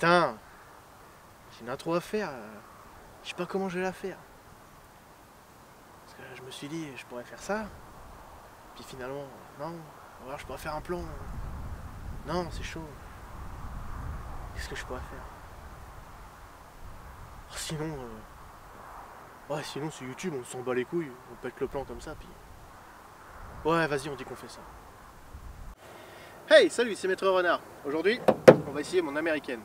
putain, j'ai une intro à faire, je sais pas comment je vais la faire. Parce que je me suis dit, je pourrais faire ça, puis finalement, non, alors je pourrais faire un plan. Non, c'est chaud. Qu'est-ce que je pourrais faire? Oh, sinon, ouais, sinon c'est YouTube, on s'en bat les couilles, on pète le plan comme ça, puis... Ouais, vas-y, on dit qu'on fait ça. Hey, salut, c'est Maître Renard. Aujourd'hui, on va essayer mon américaine.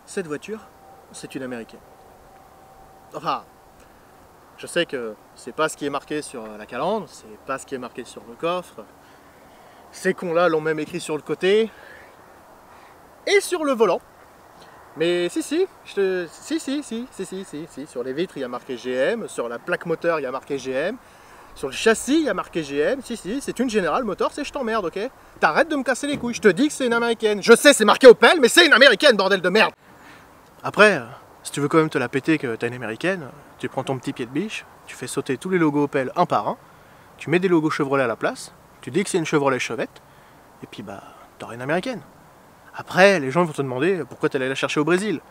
Cette voiture, c'est une américaine. Enfin, je sais que c'est pas ce qui est marqué sur la calandre, c'est pas ce qui est marqué sur le coffre. Ces cons-là l'ont même écrit sur le côté. Et sur le volant. Mais si, sur les vitres il y a marqué GM, sur la plaque moteur il y a marqué GM, sur le châssis il y a marqué GM, c'est une General Motors et je t'emmerde, ok? T'arrêtes de me casser les couilles, je te dis que c'est une américaine. Je sais, c'est marqué Opel, mais c'est une américaine, bordel de merde! Après, si tu veux quand même te la péter que t'as une américaine, tu prends ton petit pied de biche, tu fais sauter tous les logos Opel un par un, tu mets des logos Chevrolet à la place, tu dis que c'est une Chevrolet Chevette, et puis bah, t'auras une américaine. Après, les gens vont te demander pourquoi tu allais la chercher au Brésil.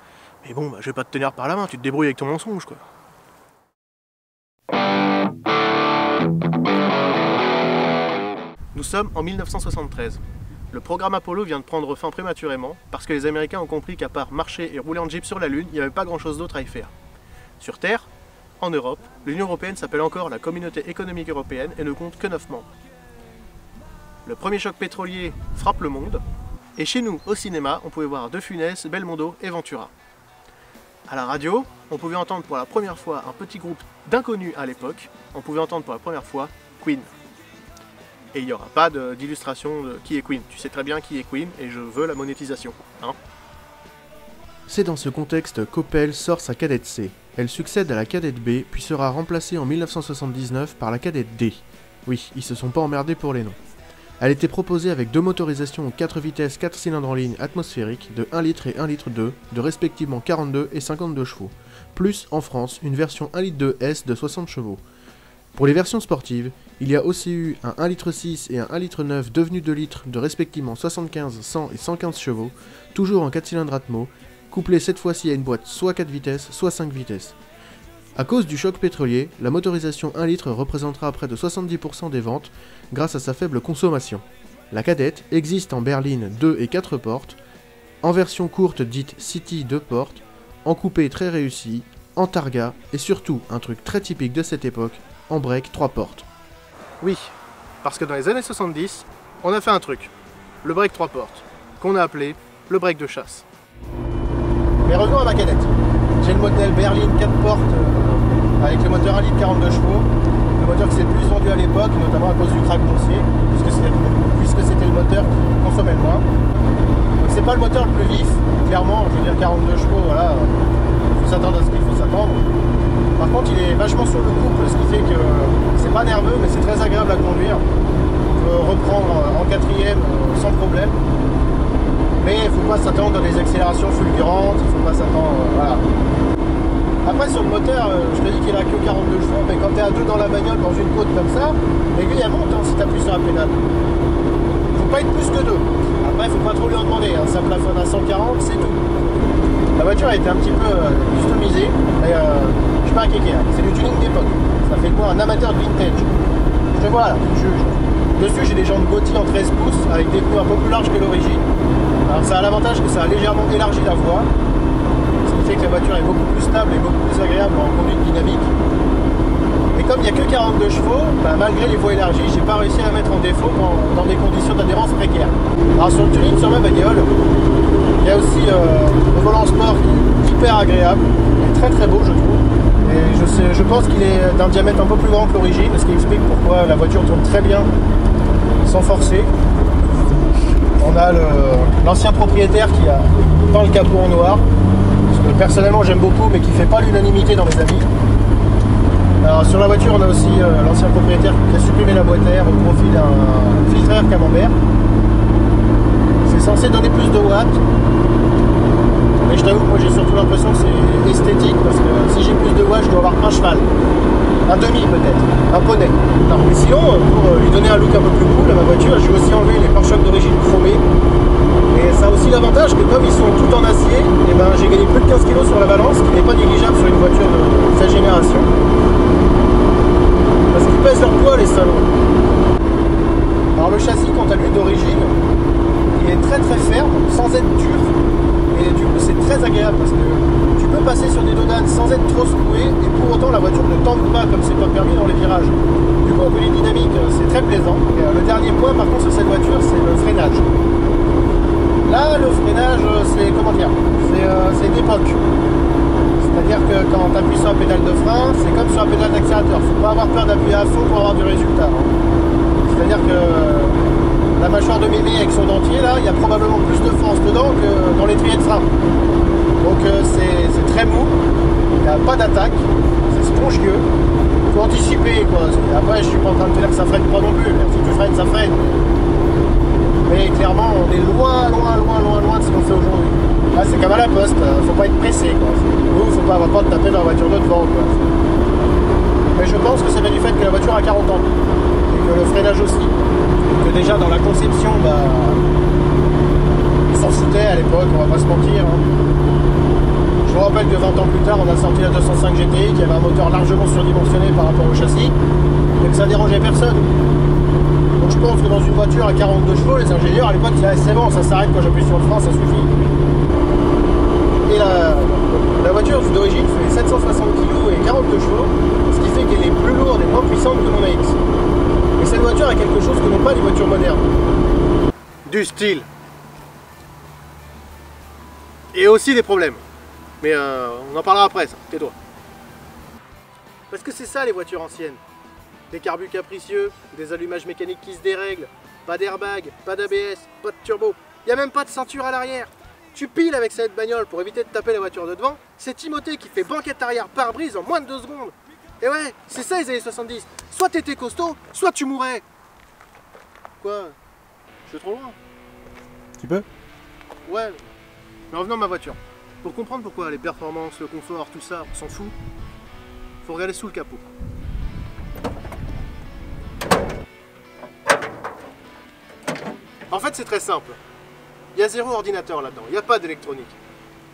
Mais bon, bah, je vais pas te tenir par la main, tu te débrouilles avec ton mensonge, quoi. Nous sommes en 1973. Le programme Apollo vient de prendre fin prématurément parce que les Américains ont compris qu'à part marcher et rouler en Jeep sur la Lune, il n'y avait pas grand-chose d'autre à y faire. Sur Terre, en Europe, l'Union Européenne s'appelle encore la Communauté économique européenne et ne compte que 9 membres. Le premier choc pétrolier frappe le monde. Et chez nous, au cinéma, on pouvait voir De Funès, Belmondo et Ventura. À la radio, on pouvait entendre pour la première fois un petit groupe d'inconnus à l'époque. On pouvait entendre pour la première fois Queen. Et il n'y aura pas d'illustration de qui est Queen. Tu sais très bien qui est Queen et je veux la monétisation. Hein. C'est dans ce contexte qu'Opel sort sa Kadett C. Elle succède à la Kadett B, puis sera remplacée en 1979 par la Kadett D. Oui, ils se sont pas emmerdés pour les noms. Elle était proposée avec deux motorisations 4 vitesses 4 cylindres en ligne atmosphérique de 1 litre et 1 litre 2, de respectivement 42 et 52 chevaux, plus en France une version 1 litre 2 S de 60 chevaux. Pour les versions sportives, il y a aussi eu un 1 litre 6 et un 1 litre 9 devenu 2 litres de respectivement 75, 100 et 115 chevaux, toujours en 4 cylindres atmo, couplés cette fois-ci à une boîte soit 4 vitesses, soit 5 vitesses. À cause du choc pétrolier, la motorisation 1 litre représentera près de 70% des ventes grâce à sa faible consommation. La Kadett existe en berline 2 et 4 portes, en version courte dite City 2 portes, en coupé très réussi, en targa et surtout, un truc très typique de cette époque, en break 3 portes. Oui, parce que dans les années 70, on a fait un truc, le break 3 portes, qu'on a appelé le break de chasse. Mais revenons à ma Kadett. J'ai le modèle berline 4 portes avec le moteur 1 litre 42 chevaux, le moteur qui s'est le plus vendu à l'époque, notamment à cause du crack boursier, puisque c'était le moteur qui consommait le moins. Donc c'est pas le moteur le plus vif, clairement, je veux dire 42 chevaux, voilà, il faut s'attendre à ce qu'il faut s'attendre. Par contre il est vachement sur le couple, ce qui fait que c'est pas nerveux, mais c'est très agréable à conduire. On peut reprendre en quatrième sans problème. Mais il ne faut pas s'attendre dans des accélérations fulgurantes, il ne faut pas s'attendre, voilà. Après sur le moteur, je te dis qu'il a que 42 chevaux, mais quand tu es à 2 dans la bagnole, dans une côte comme ça, l'aiguille elle monte hein, si tu appuies sur la pédale. Il ne faut pas être plus que 2. Après il ne faut pas trop lui en demander, hein. Ça plafonne à 140, c'est tout. La voiture a été un petit peu customisée, et je suis pas un kéké, hein. C'est du tuning d'époque. Ça fait de moi un amateur de vintage. Je te vois là, tu juges. Dessus j'ai des jantes Gotti en 13 pouces avec des pneus un peu plus larges que l'origine. Alors ça a l'avantage que ça a légèrement élargi la voie, ce qui fait que la voiture est beaucoup plus stable et beaucoup plus agréable en conduite dynamique. Et comme il n'y a que 42 chevaux, bah, malgré les voies élargies, j'ai pas réussi à la mettre en défaut dans des conditions d'adhérence précaires. Alors sur le tuning, sur ma bagnole, il y a aussi le volant sport qui est hyper agréable, il est très très beau je trouve. Et je pense qu'il est d'un diamètre un peu plus grand que l'origine, ce qui explique pourquoi la voiture tourne très bien sans forcer. On a l'ancien propriétaire qui a peint le capot en noir, que personnellement j'aime beaucoup mais qui ne fait pas l'unanimité dans mes avis. Alors sur la voiture on a aussi l'ancien propriétaire qui a supprimé la boîte air au profit d'un filtreur camembert. C'est censé donner plus de watts, mais je je t'avoue que moi j'ai surtout l'impression que c'est esthétique parce que si j'ai plus de watts, je dois avoir un cheval. Un demi peut-être, un poney. Non, mais sinon, pour lui donner un look un peu plus cool à ma voiture, j'ai aussi enlevé les pare-chocs d'origine chromés. Et ça a aussi l'avantage que comme ils sont tout en acier, et ben, j'ai gagné plus de 15 kg sur la balance, ce qui n'est pas négligeable sur une voiture de cette génération. Parce qu'ils pèsent leur poids les salauds. Alors le châssis quant à lui d'origine, il est très ferme, sans être dur. Et du coup c'est très agréable parce que tu peux passer sur des dodanes sans être trop secoué et pour autant la voiture ne tangue pas comme c'est pas permis dans les virages. Du coup au niveau dynamique c'est très plaisant. Et le dernier point par contre sur cette voiture c'est le freinage. Là le freinage c'est comment dire, c'est d'époque. C'est-à-dire que quand tu appuies sur la pédale de frein, c'est comme sur la pédale d'accélérateur. Faut pas avoir peur d'appuyer à fond pour avoir du résultat. C'est-à-dire que la mâchoire de mémé avec son dentier, là, il y a probablement plus de force dedans que dans l'étrier de frein. Donc c'est très mou, il n'y a pas d'attaque, c'est spongieux. Il faut anticiper quoi. Après je suis pas en train de te dire que ça freine pas non plus. Si tu freines, ça freine. Mais clairement on est loin de ce qu'on fait aujourd'hui. Là c'est comme à la poste, faut pas être pressé quoi. Nous, faut pas avoir peur de taper dans la voiture de devant quoi. Mais je pense que ça vient du fait que la voiture a 40 ans. Et que le freinage aussi. Et que déjà dans la conception, ils s'en foutaient à l'époque, on va pas se mentir. Hein. Je vous rappelle que 20 ans plus tard, on a sorti la 205 GTI qui avait un moteur largement surdimensionné par rapport au châssis. Et que ça dérangeait personne. Donc je pense que dans une voiture à 42 chevaux, les ingénieurs à l'époque disaient c'est bon, ça s'arrête quand j'appuie sur le frein, ça suffit. Et la voiture d'origine fait 760 kg et 42 chevaux, ce qui fait qu'elle est plus lourde et moins puissante que mon AX. Et cette voiture a quelque chose que n'ont pas les voitures modernes. Du style. Et aussi des problèmes. Mais on en parlera après ça, tais-toi. Parce que c'est ça les voitures anciennes. Des carbus capricieux, des allumages mécaniques qui se dérèglent, pas d'airbag, pas d'ABS, pas de turbo, il n'y a même pas de ceinture à l'arrière. Tu piles avec cette bagnole pour éviter de taper la voiture de devant, c'est Timothée qui fait banquette arrière pare-brise en moins de 2 secondes. Et ouais, c'est ça les années 70. Soit t'étais costaud, soit tu mourais. Quoi? Je suis trop loin. Tu peux? Ouais. Mais revenons à ma voiture. Pour comprendre pourquoi les performances, le confort, tout ça, on s'en fout, faut regarder sous le capot. En fait, c'est très simple. Il y a zéro ordinateur là-dedans, il n'y a pas d'électronique.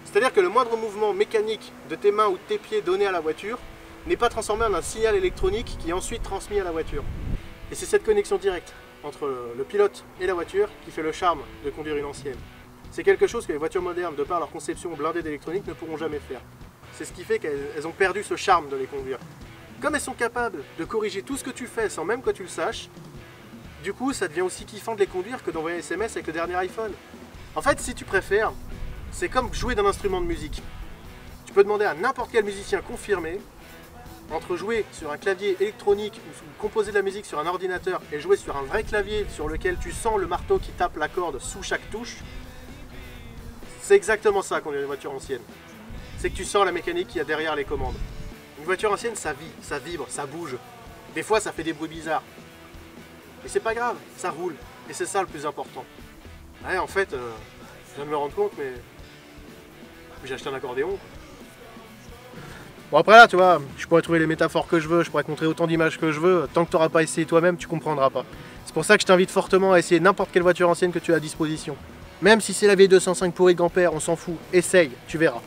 C'est-à-dire que le moindre mouvement mécanique de tes mains ou de tes pieds donné à la voiture n'est pas transformé en un signal électronique qui est ensuite transmis à la voiture. Et c'est cette connexion directe entre le pilote et la voiture qui fait le charme de conduire une ancienne. C'est quelque chose que les voitures modernes, de par leur conception blindée d'électronique, ne pourront jamais faire. C'est ce qui fait qu'elles ont perdu ce charme de les conduire. Comme elles sont capables de corriger tout ce que tu fais sans même que tu le saches, du coup ça devient aussi kiffant de les conduire que d'envoyer un SMS avec le dernier iPhone. En fait, si tu préfères, c'est comme jouer d'un instrument de musique. Tu peux demander à n'importe quel musicien confirmé, entre jouer sur un clavier électronique ou composer de la musique sur un ordinateur et jouer sur un vrai clavier sur lequel tu sens le marteau qui tape la corde sous chaque touche, c'est exactement ça qu'on est une voiture ancienne. C'est que tu sens la mécanique qu'il y a derrière les commandes. Une voiture ancienne, ça vit, ça vibre, ça bouge. Des fois, ça fait des bruits bizarres. Mais c'est pas grave, ça roule. Et c'est ça le plus important. Ouais, en fait, je viens de me rendre compte, mais j'ai acheté un accordéon. Bon après là, tu vois, je pourrais trouver les métaphores que je veux, je pourrais te montrer autant d'images que je veux. Tant que tu n'auras pas essayé toi-même, tu comprendras pas. C'est pour ça que je t'invite fortement à essayer n'importe quelle voiture ancienne que tu as à disposition. Même si c'est la vieille 205 pourrie de grand-père, on s'en fout. Essaye, tu verras.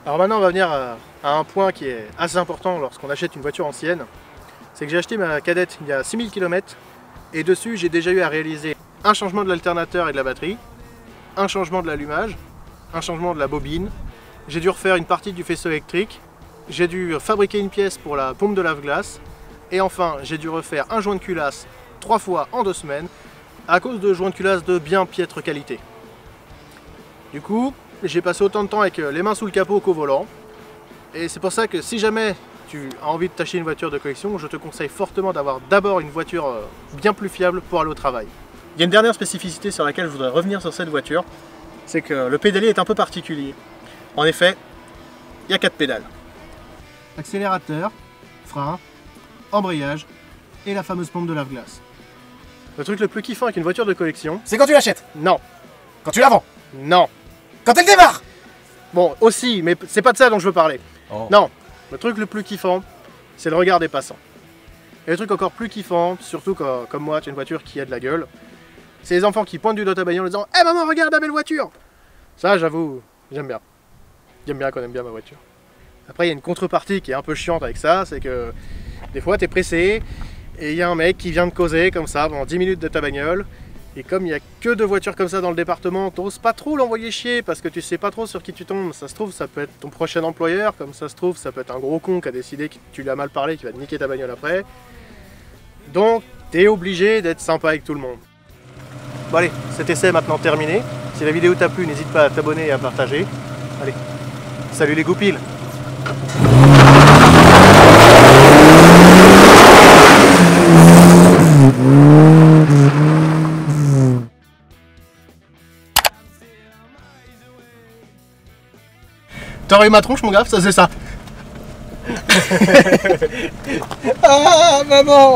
Alors maintenant, on va venir à un point qui est assez important lorsqu'on achète une voiture ancienne. C'est que j'ai acheté ma Kadett il y a 6000 km et dessus, j'ai déjà eu à réaliser un changement de l'alternateur et de la batterie, un changement de l'allumage, un changement de la bobine. J'ai dû refaire une partie du faisceau électrique, j'ai dû fabriquer une pièce pour la pompe de lave-glace, et enfin j'ai dû refaire un joint de culasse 3 fois en 2 semaines, à cause de joints de culasse de bien piètre qualité. Du coup, j'ai passé autant de temps avec les mains sous le capot qu'au volant, et c'est pour ça que si jamais tu as envie de t'acheter une voiture de collection, je te conseille fortement d'avoir d'abord une voiture bien plus fiable pour aller au travail. Il y a une dernière spécificité sur laquelle je voudrais revenir sur cette voiture, c'est que le pédalier est un peu particulier. En effet, il y a 4 pédales. Accélérateur, frein, embrayage et la fameuse pompe de lave-glace. Le truc le plus kiffant avec une voiture de collection... C'est quand tu l'achètes? Non. Quand tu la vends? Non. Quand elle démarre. Bon, aussi, mais c'est pas de ça dont je veux parler. Oh. Non, le truc le plus kiffant, c'est le regard des passants. Et le truc encore plus kiffant, surtout quand, comme moi, tu as une voiture qui a de la gueule, c'est les enfants qui pointent du doigt ta bagnole en disant « Eh maman, regarde la belle voiture !» Ça, j'avoue, j'aime bien. J'aime bien qu'on aime bien ma voiture. Après, il y a une contrepartie qui est un peu chiante avec ça, c'est que des fois, t'es pressé, et il y a un mec qui vient te causer comme ça pendant 10 minutes de ta bagnole, et comme il n'y a que 2 voitures comme ça dans le département, t'oses pas trop l'envoyer chier parce que tu sais pas trop sur qui tu tombes. Ça se trouve, ça peut être ton prochain employeur, comme ça se trouve, ça peut être un gros con qui a décidé que tu lui as mal parlé, qui va te niquer ta bagnole après. Donc, t'es obligé d'être sympa avec tout le monde. Bon allez, cet essai est maintenant terminé. Si la vidéo t'a plu, n'hésite pas à t'abonner et à partager. Allez, salut les goupilles. T'aurais eu ma tronche mon gars, ça c'est ça. Ah maman.